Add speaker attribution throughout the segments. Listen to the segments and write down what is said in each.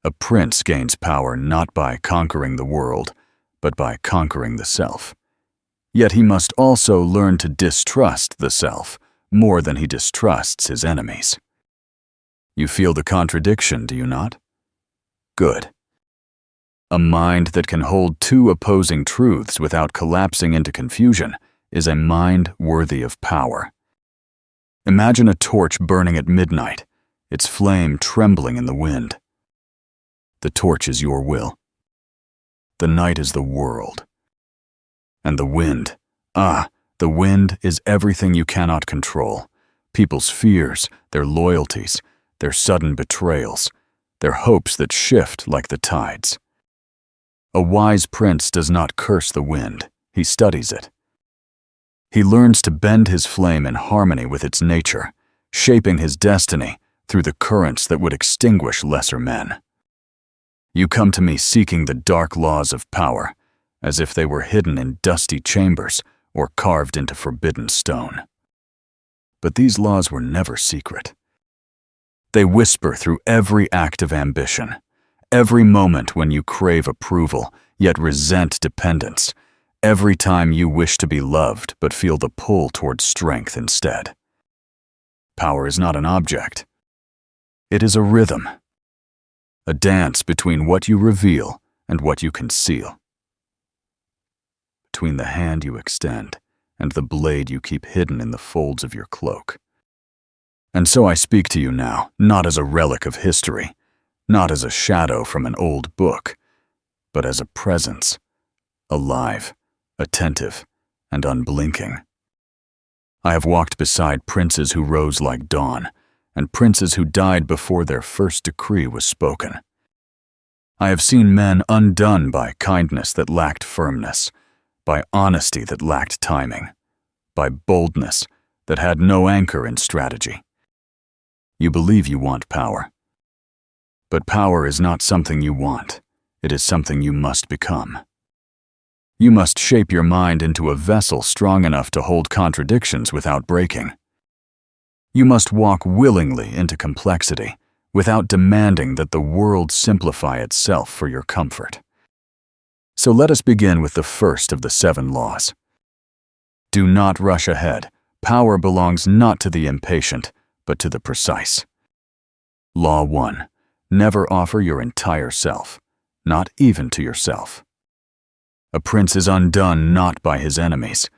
Speaker 1: A prince gains power not by conquering the world, but by conquering the self. Yet he must also learn to distrust the self more than he distrusts his enemies. You feel the contradiction, do you not? Good. A mind that can hold two opposing truths without collapsing into confusion is a mind worthy of power. Imagine a torch burning at midnight, its flame trembling in the wind. The torch is your will. The night is the world. And the wind, the wind is everything you cannot control. People's fears, their loyalties, their sudden betrayals, their hopes that shift like the tides. A wise prince does not curse the wind, he studies it. He learns to bend his flame in harmony with its nature, shaping his destiny through the currents that would extinguish lesser men. You come to me seeking the dark laws of power, as if they were hidden in dusty chambers or carved into forbidden stone. But these laws were never secret. They whisper through every act of ambition, every moment when you crave approval, yet resent dependence, every time you wish to be loved but feel the pull towards strength instead. Power is not an object. It is a rhythm, a dance between what you reveal and what you conceal, between the hand you extend and the blade you keep hidden in the folds of your cloak. And so I speak to you now, not as a relic of history, not as a shadow from an old book, but as a presence, alive, attentive, and unblinking. I have walked beside princes who rose like dawn, and princes who died before their first decree was spoken. I have seen men undone by kindness that lacked firmness, by honesty that lacked timing, by boldness that had no anchor in strategy. You believe you want power. But power is not something you want. It is something you must become. You must shape your mind into a vessel strong enough to hold contradictions without breaking. You must walk willingly into complexity without demanding that the world simplify itself for your comfort. So let us begin with the first of the 7 laws. Do not rush ahead. Power belongs not to the impatient, but to the precise. Law 1. Never offer your entire self, not even to yourself. A prince is undone not by his enemies,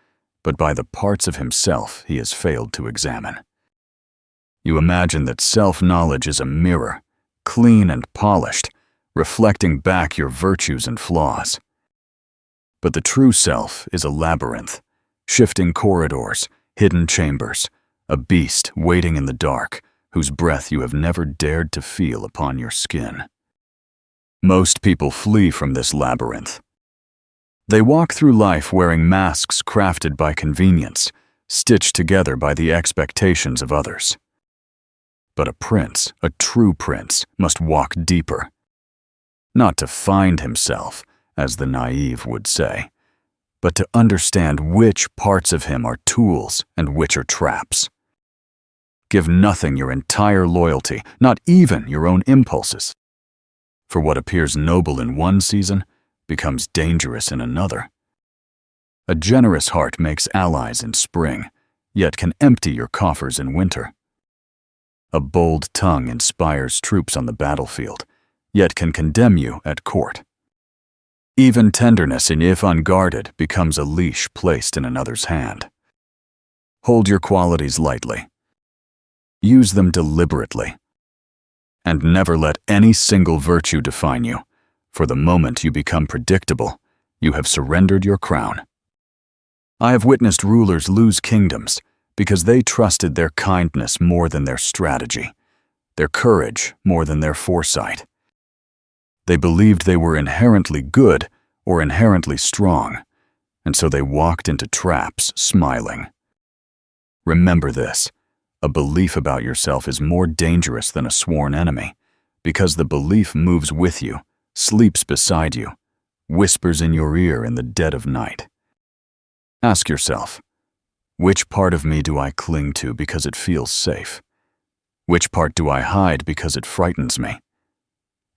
Speaker 1: but by the parts of himself he has failed to examine. You imagine that self-knowledge is a mirror, clean and polished, reflecting back your virtues and flaws. But the true self is a labyrinth, shifting corridors, hidden chambers, a beast waiting in the dark, whose breath you have never dared to feel upon your skin. Most people flee from this labyrinth. They walk through life wearing masks crafted by convenience, stitched together by the expectations of others. But a prince, a true prince, must walk deeper. Not to find himself, as the naive would say, but to understand which parts of him are tools and which are traps. Give nothing your entire loyalty, not even your own impulses. For what appears noble in one season becomes dangerous in another. A generous heart makes allies in spring, yet can empty your coffers in winter. A bold tongue inspires troops on the battlefield, yet can condemn you at court. Even tenderness, if unguarded, becomes a leash placed in another's hand. Hold your qualities lightly. Use them deliberately. And never let any single virtue define you, for the moment you become predictable, you have surrendered your crown. I have witnessed rulers lose kingdoms because they trusted their kindness more than their strategy, their courage more than their foresight. They believed they were inherently good or inherently strong, and so they walked into traps smiling. Remember this. A belief about yourself is more dangerous than a sworn enemy, because the belief moves with you, sleeps beside you, whispers in your ear in the dead of night. Ask yourself, which part of me do I cling to because it feels safe? Which part do I hide because it frightens me?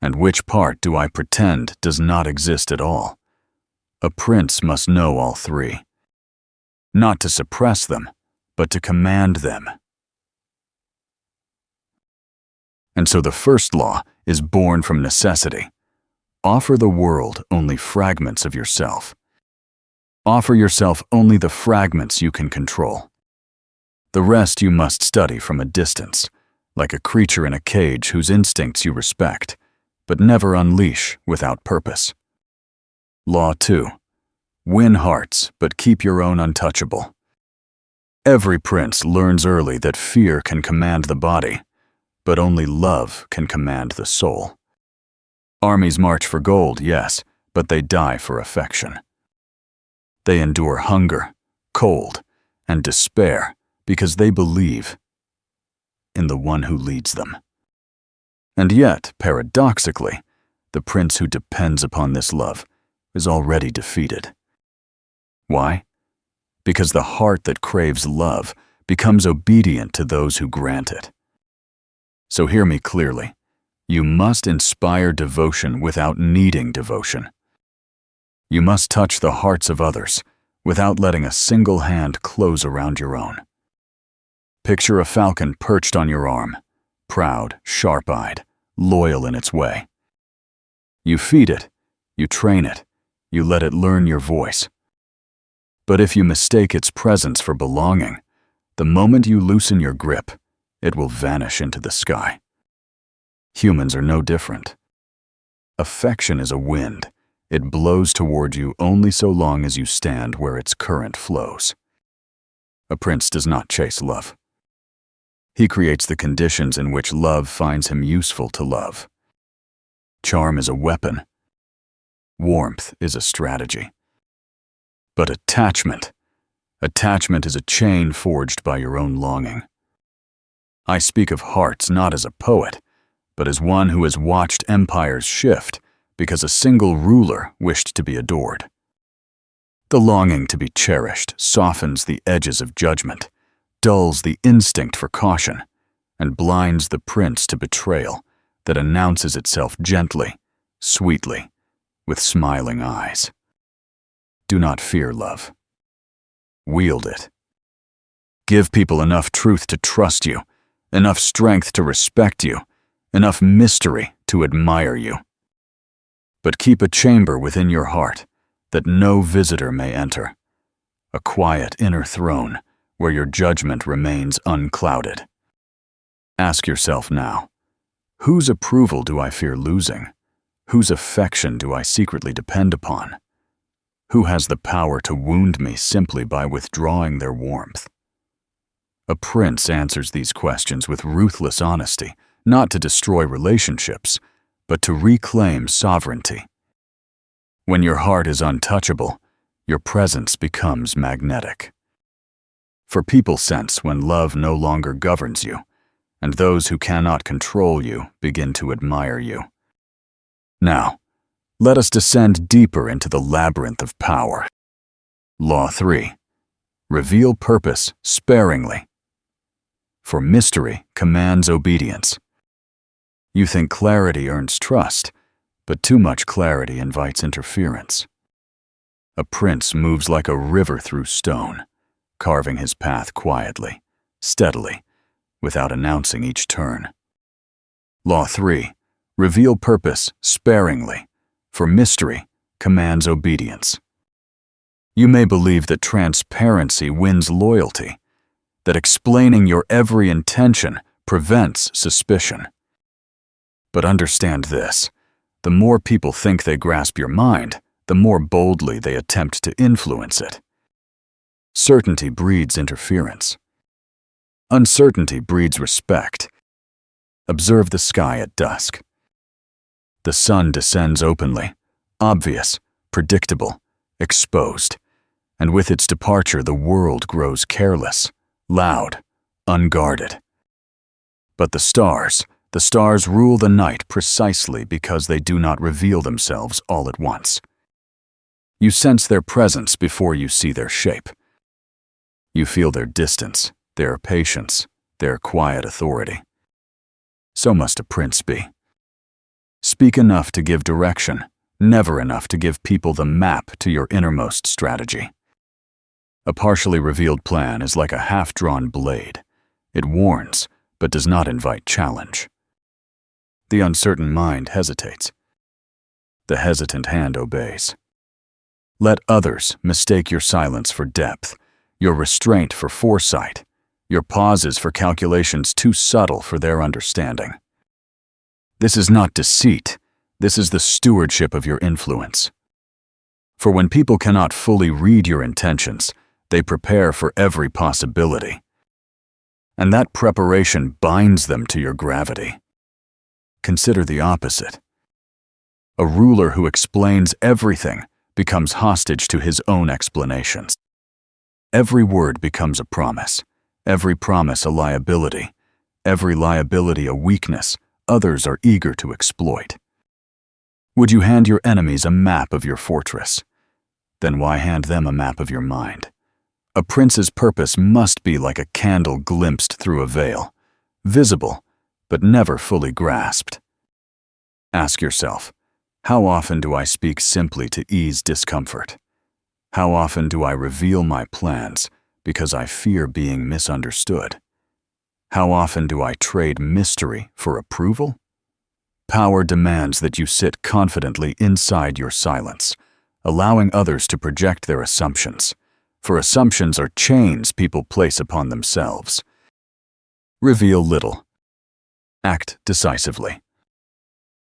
Speaker 1: And which part do I pretend does not exist at all? A prince must know all three. Not to suppress them, but to command them. And so the first law is born from necessity. Offer the world only fragments of yourself. Offer yourself only the fragments you can control. The rest you must study from a distance, like a creature in a cage whose instincts you respect, but never unleash without purpose. Law 2. Win hearts, but keep your own untouchable. Every prince learns early that fear can command the body, but only love can command the soul. Armies march for gold, yes, but they die for affection. They endure hunger, cold, and despair because they believe in the one who leads them. And yet, paradoxically, the prince who depends upon this love is already defeated. Why? Because the heart that craves love becomes obedient to those who grant it. So hear me clearly. You must inspire devotion without needing devotion. You must touch the hearts of others without letting a single hand close around your own. Picture a falcon perched on your arm, proud, sharp-eyed, loyal in its way. You feed it, you train it, you let it learn your voice. But if you mistake its presence for belonging, the moment you loosen your grip, it will vanish into the sky. Humans are no different. Affection is a wind. It blows toward you only so long as you stand where its current flows. A prince does not chase love. He creates the conditions in which love finds him useful to love. Charm is a weapon. Warmth is a strategy. But attachment is a chain forged by your own longing. I speak of hearts not as a poet, but as one who has watched empires shift because a single ruler wished to be adored. The longing to be cherished softens the edges of judgment, dulls the instinct for caution, and blinds the prince to betrayal that announces itself gently, sweetly, with smiling eyes. Do not fear love. Wield it. Give people enough truth to trust you, enough strength to respect you, enough mystery to admire you. But keep a chamber within your heart that no visitor may enter, a quiet inner throne where your judgment remains unclouded. Ask yourself now, whose approval do I fear losing? Whose affection do I secretly depend upon? Who has the power to wound me simply by withdrawing their warmth? A prince answers these questions with ruthless honesty, not to destroy relationships, but to reclaim sovereignty. When your heart is untouchable, your presence becomes magnetic. For people sense when love no longer governs you, and those who cannot control you begin to admire you. Now, let us descend deeper into the labyrinth of power. Law 3. Reveal purpose sparingly. For mystery commands obedience. You think clarity earns trust, but too much clarity invites interference. A prince moves like a river through stone, carving his path quietly, steadily, without announcing each turn. Law 3. Reveal purpose sparingly, for mystery commands obedience. You may believe that transparency wins loyalty, that explaining your every intention prevents suspicion. But understand this, the more people think they grasp your mind, the more boldly they attempt to influence it. Certainty breeds interference. Uncertainty breeds respect. Observe the sky at dusk. The sun descends openly, obvious, predictable, exposed, and with its departure the world grows careless, loud, unguarded. But the stars rule the night precisely because they do not reveal themselves all at once. You sense their presence before you see their shape. You feel their distance, their patience, their quiet authority. So must a prince be. Speak enough to give direction, never enough to give people the map to your innermost strategy. A partially revealed plan is like a half-drawn blade. It warns, but does not invite challenge. The uncertain mind hesitates. The hesitant hand obeys. Let others mistake your silence for depth, your restraint for foresight, your pauses for calculations too subtle for their understanding. This is not deceit. This is the stewardship of your influence. For when people cannot fully read your intentions, they prepare for every possibility. And that preparation binds them to your gravity. Consider the opposite. A ruler who explains everything becomes hostage to his own explanations. Every word becomes a promise, every promise a liability, every liability a weakness others are eager to exploit. Would you hand your enemies a map of your fortress? Then why hand them a map of your mind? A prince's purpose must be like a candle glimpsed through a veil, visible, but never fully grasped. Ask yourself, how often do I speak simply to ease discomfort? How often do I reveal my plans because I fear being misunderstood? How often do I trade mystery for approval? Power demands that you sit confidently inside your silence, allowing others to project their assumptions, for assumptions are chains people place upon themselves. Reveal little. Act decisively.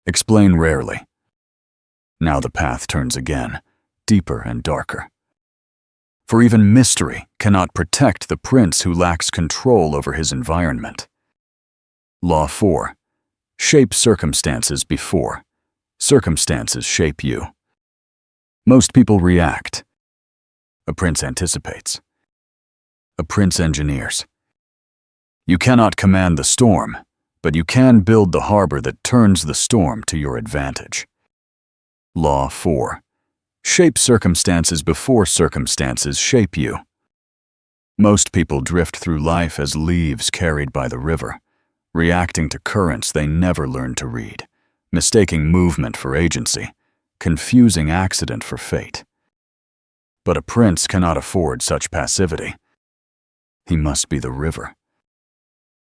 Speaker 1: Explain rarely. Now the path turns again, deeper and darker. For even mystery cannot protect the prince who lacks control over his environment. Law 4. Shape circumstances before. Circumstances shape you. Most people react. A prince anticipates. A prince engineers. You cannot command the storm, but you can build the harbor that turns the storm to your advantage. Law 4. Shape circumstances before circumstances shape you. Most people drift through life as leaves carried by the river, reacting to currents they never learned to read, mistaking movement for agency, confusing accident for fate. But a prince cannot afford such passivity. He must be the river.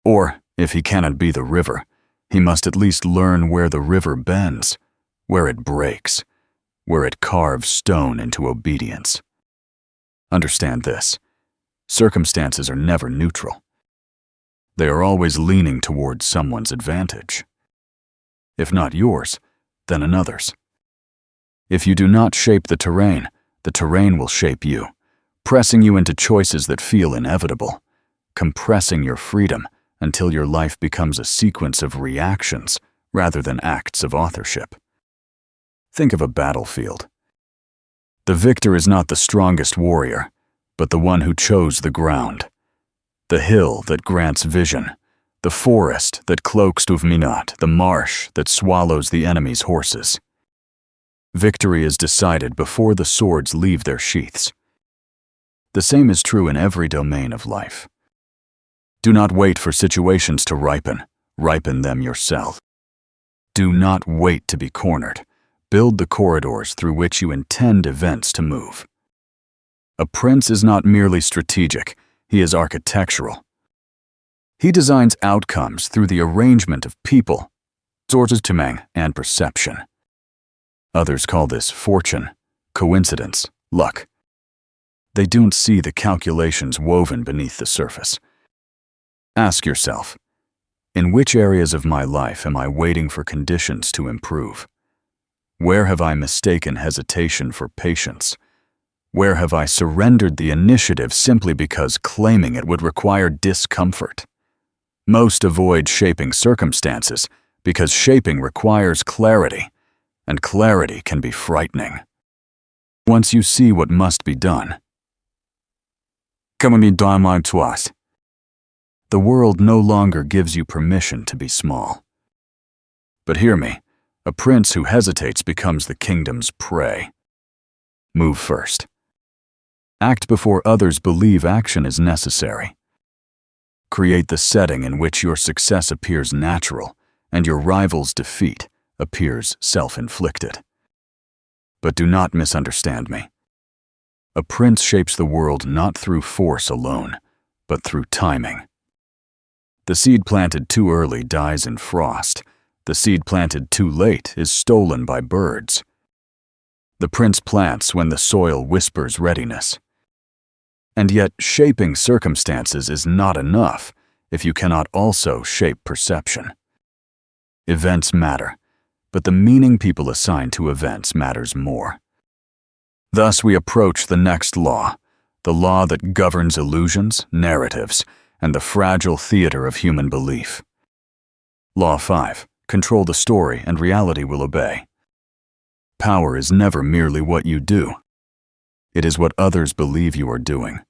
Speaker 1: Or, if he cannot be the river, he must at least learn where the river bends, where it breaks, where it carves stone into obedience. Understand this. Circumstances are never neutral. They are always leaning towards someone's advantage. If not yours, then another's. If you do not shape the terrain will shape you, pressing you into choices that feel inevitable, compressing your freedom until your life becomes a sequence of reactions rather than acts of authorship. Think of a battlefield. The victor is not the strongest warrior, but the one who chose the ground, the hill that grants vision, the forest that cloaks Tuvminat, the marsh that swallows the enemy's horses. Victory is decided before the swords leave their sheaths. The same is true in every domain of life. Do not wait for situations to ripen them yourself. Do not wait to be cornered. Build the corridors through which you intend events to move. A prince is not merely strategic, he is architectural. He designs outcomes through the arrangement of people, and perception. Others call this fortune, coincidence, luck. They don't see the calculations woven beneath the surface. Ask yourself, in which areas of my life am I waiting for conditions to improve? Where have I mistaken hesitation for patience? Where have I surrendered the initiative simply because claiming it would require discomfort? Most avoid shaping circumstances because shaping requires clarity, and clarity can be frightening. Once you see what must be done, the world no longer gives you permission to be small. But hear me. A prince who hesitates becomes the kingdom's prey. Move first. Act before others believe action is necessary. Create the setting in which your success appears natural and your rival's defeat appears self-inflicted. But do not misunderstand me. A prince shapes the world not through force alone, but through timing. The seed planted too early dies in frost. The seed planted too late is stolen by birds. The prince plants when the soil whispers readiness. And yet, shaping circumstances is not enough if you cannot also shape perception. Events matter, but the meaning people assign to events matters more. Thus, we approach the next law, the law that governs illusions, narratives, and the fragile theater of human belief. Law 5. Control the story and reality will obey. Power is never merely what you do. It is what others believe you are doing.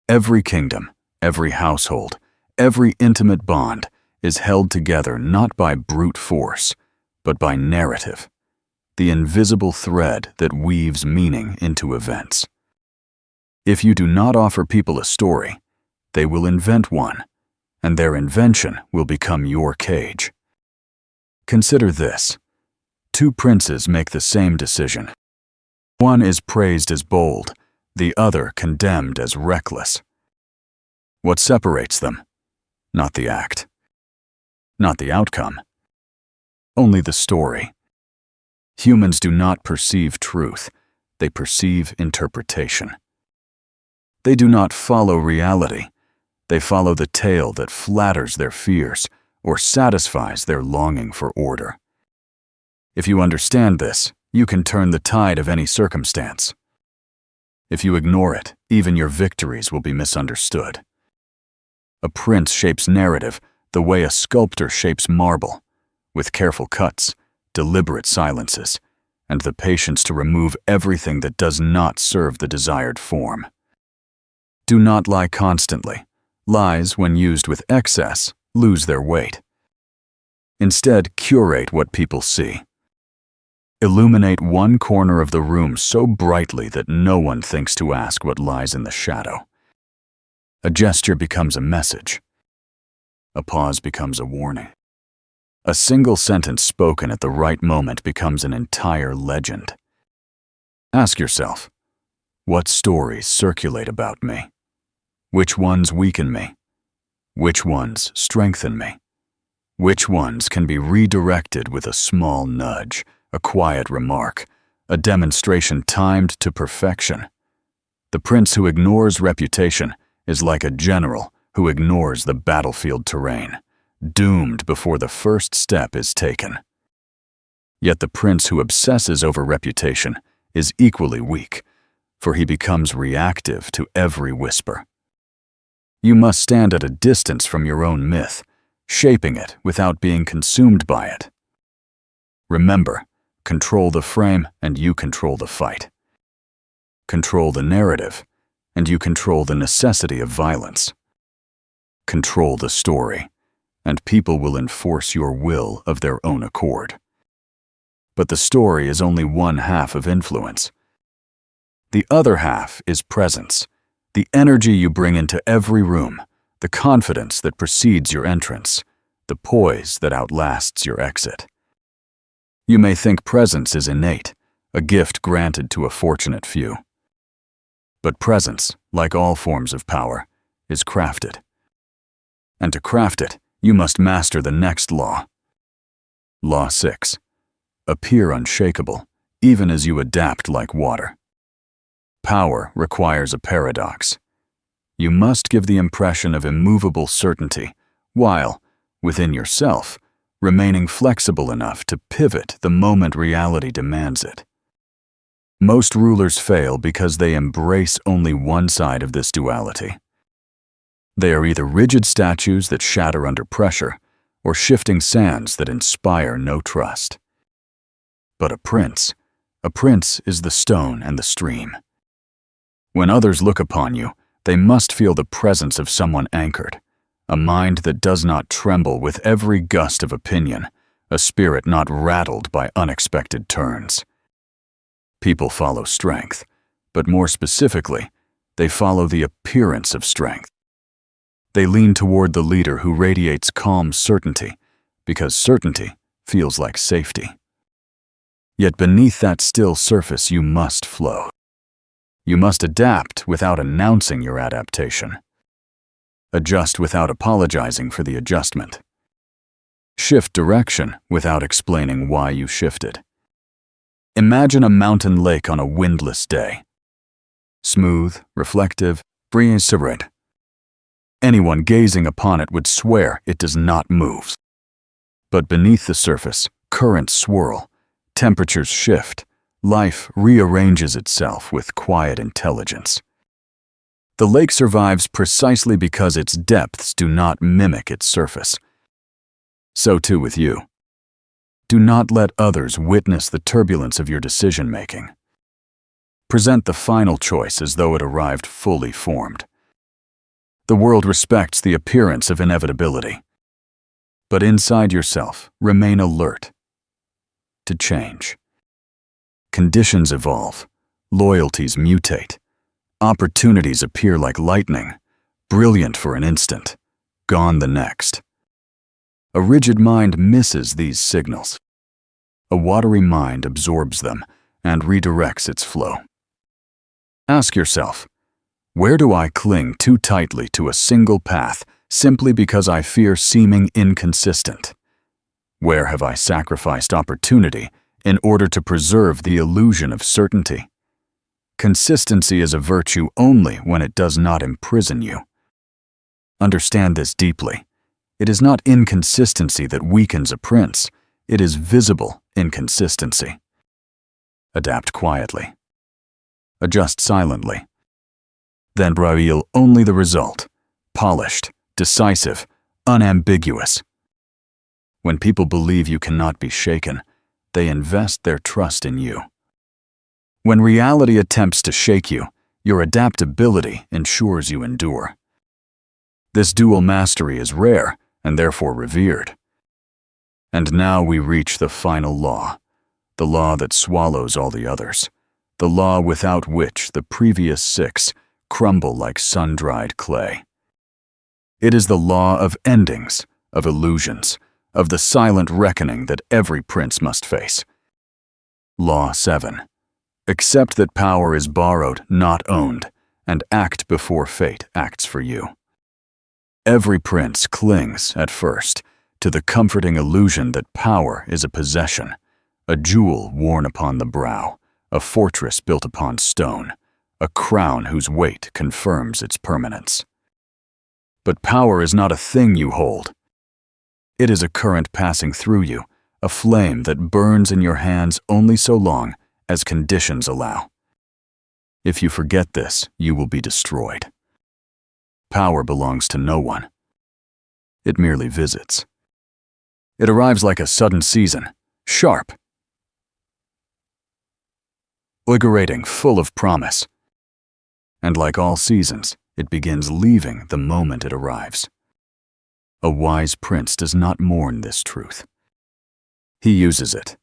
Speaker 1: Every kingdom, every household, every intimate bond is held together not by brute force, but by narrative, the invisible thread that weaves meaning into events. If you do not offer people a story, they will invent one, and their invention will become your cage. Consider this. Two princes make the same decision. One is praised as bold, the other condemned as reckless. What separates them? Not the act. Not the outcome. Only the story. Humans do not perceive truth, they perceive interpretation. They do not follow reality, they follow the tale that flatters their fears or satisfies their longing for order. If you understand this, you can turn the tide of any circumstance. If you ignore it, even your victories will be misunderstood. A prince shapes narrative the way a sculptor shapes marble, with careful cuts, deliberate silences, and the patience to remove everything that does not serve the desired form. Do not lie constantly. Lies, when used with excess, lose their weight. Instead, curate what people see. Illuminate one corner of the room so brightly that no one thinks to ask what lies in the shadow. A gesture becomes a message. A pause becomes a warning. A single sentence spoken at the right moment becomes an entire legend. Ask yourself, what stories circulate about me? Which ones weaken me? Which ones strengthen me? Which ones can be redirected with a small nudge, a quiet remark, a demonstration timed to perfection? The prince who ignores reputation is like a general who ignores the battlefield terrain, doomed before the first step is taken. Yet the prince who obsesses over reputation is equally weak, for he becomes reactive to every whisper. You must stand at a distance from your own myth, shaping it without being consumed by it. Remember, control the frame and you control the fight. Control the narrative, and you control the necessity of violence. Control the story, and people will enforce your will of their own accord. But the story is only one half of influence. The other half is presence, the energy you bring into every room, the confidence that precedes your entrance, the poise that outlasts your exit. You may think presence is innate, a gift granted to a fortunate few. But presence, like all forms of power, is crafted. And to craft it, you must master the next law. Law 6. Appear unshakable, even as you adapt like water. Power requires a paradox. You must give the impression of immovable certainty, while, within yourself, remaining flexible enough to pivot the moment reality demands it. Most rulers fail because they embrace only one side of this duality. They are either rigid statues that shatter under pressure, or shifting sands that inspire no trust. But a prince is the stone and the stream. When others look upon you, they must feel the presence of someone anchored, a mind that does not tremble with every gust of opinion, a spirit not rattled by unexpected turns. People follow strength, but more specifically, they follow the appearance of strength. They lean toward the leader who radiates calm certainty, because certainty feels like safety. Yet beneath that still surface you must float. You must adapt without announcing your adaptation. Adjust without apologizing for the adjustment. Shift direction without explaining why you shifted. Imagine a mountain lake on a windless day. Smooth, reflective, serene. Anyone gazing upon it would swear it does not move. But beneath the surface, currents swirl, temperatures shift, life rearranges itself with quiet intelligence. The lake survives precisely because its depths do not mimic its surface. So too with you. Do not let others witness the turbulence of your decision-making. Present the final choice as though it arrived fully formed. The world respects the appearance of inevitability. But inside yourself, remain alert to change. Conditions evolve, loyalties mutate, opportunities appear like lightning, brilliant for an instant, gone the next. A rigid mind misses these signals. A watery mind absorbs them and redirects its flow. Ask yourself, where do I cling too tightly to a single path simply because I fear seeming inconsistent? Where have I sacrificed opportunity in order to preserve the illusion of certainty? Consistency is a virtue only when it does not imprison you. Understand this deeply. It is not inconsistency that weakens a prince. It is visible inconsistency. Adapt quietly. Adjust silently. Then reveal only the result, polished, decisive, unambiguous. When people believe you cannot be shaken, they invest their trust in you. When reality attempts to shake you, your adaptability ensures you endure. This dual mastery is rare and therefore revered. And now we reach the final law, the law that swallows all the others, the law without which the previous 6 crumble like sun-dried clay. It is the law of endings, of illusions, of the silent reckoning that every prince must face. Law 7. Accept that power is borrowed, not owned, and act before fate acts for you. Every prince clings, at first, to the comforting illusion that power is a possession, a jewel worn upon the brow, a fortress built upon stone, a crown whose weight confirms its permanence. But power is not a thing you hold. It is a current passing through you, a flame that burns in your hands only so long as conditions allow. If you forget this, you will be destroyed. Power belongs to no one. It merely visits. It arrives like a sudden season, sharp, invigorating, full of promise. And like all seasons, it begins leaving the moment it arrives. A wise prince does not mourn this truth. He uses it.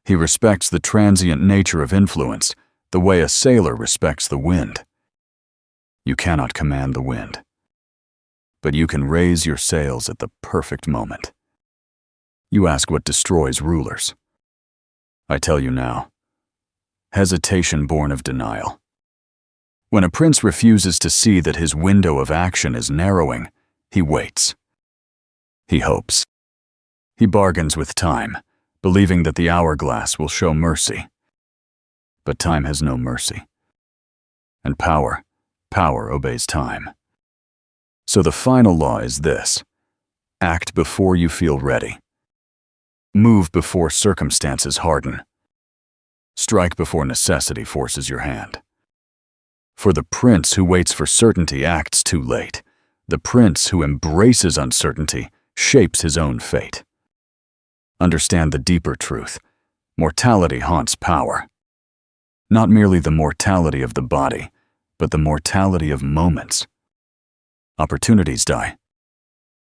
Speaker 1: He respects the transient nature of influence, the way a sailor respects the wind. You cannot command the wind, but you can raise your sails at the perfect moment. You ask what destroys rulers. I tell you now, hesitation born of denial. When a prince refuses to see that his window of action is narrowing, he waits. He hopes. He bargains with time, believing that the hourglass will show mercy. But time has no mercy. And power obeys time. So the final law is this: act before you feel ready. Move before circumstances harden. Strike before necessity forces your hand. For the prince who waits for certainty acts too late. The prince who embraces uncertainty shapes his own fate. Understand the deeper truth. Mortality haunts power. Not merely the mortality of the body, but the mortality of moments. Opportunities die.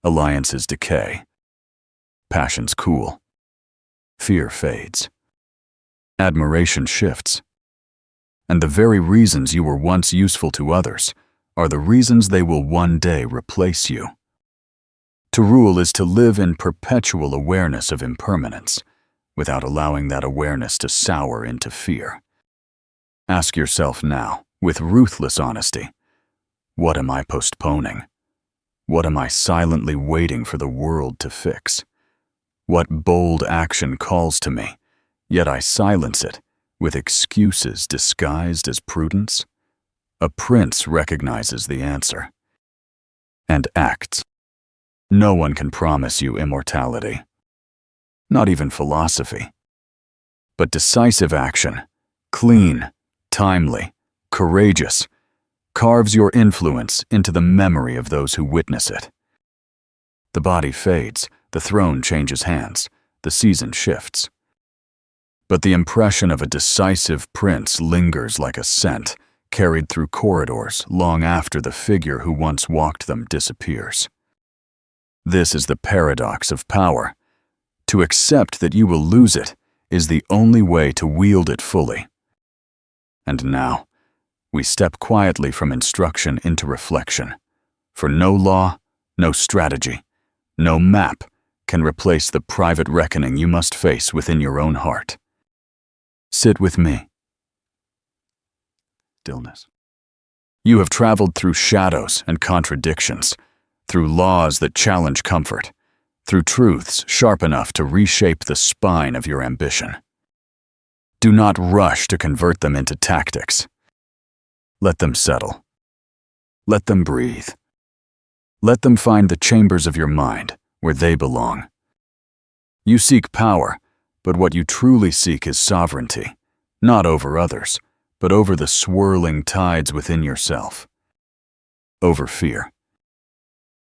Speaker 1: Alliances decay. Passions cool. Fear fades. Admiration shifts. And the very reasons you were once useful to others are the reasons they will one day replace you. To rule is to live in perpetual awareness of impermanence, without allowing that awareness to sour into fear. Ask yourself now, with ruthless honesty, what am I postponing? What am I silently waiting for the world to fix? What bold action calls to me, yet I silence it with excuses disguised as prudence? A prince recognizes the answer and acts. No one can promise you immortality, not even philosophy. But decisive action, clean, timely, courageous, carves your influence into the memory of those who witness it. The body fades, the throne changes hands, the season shifts. But the impression of a decisive prince lingers like a scent, carried through corridors long after the figure who once walked them disappears. This is the paradox of power. To accept that you will lose it is the only way to wield it fully. And now, we step quietly from instruction into reflection, for no law, no strategy, no map can replace the private reckoning you must face within your own heart. Sit with me. Stillness. You have traveled through shadows and contradictions, through laws that challenge comfort, through truths sharp enough to reshape the spine of your ambition. Do not rush to convert them into tactics. Let them settle. Let them breathe. Let them find the chambers of your mind where they belong. You seek power, but what you truly seek is sovereignty, not over others, but over the swirling tides within yourself. Over fear.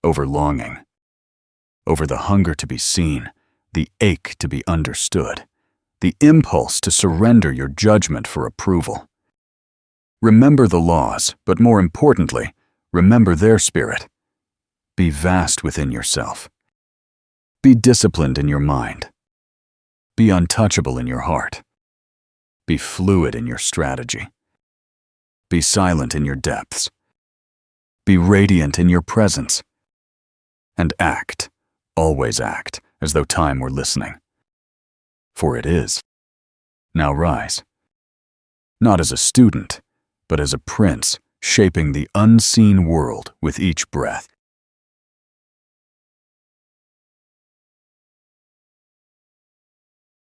Speaker 1: Over longing. Over the hunger to be seen, the ache to be understood, the impulse to surrender your judgment for approval. Remember the laws, but more importantly, remember their spirit. Be vast within yourself. Be disciplined in your mind. Be untouchable in your heart. Be fluid in your strategy. Be silent in your depths. Be radiant in your presence. And act, always act, as though time were listening. For it is. Now rise. Not as a student, but as a prince, shaping the unseen world with each breath.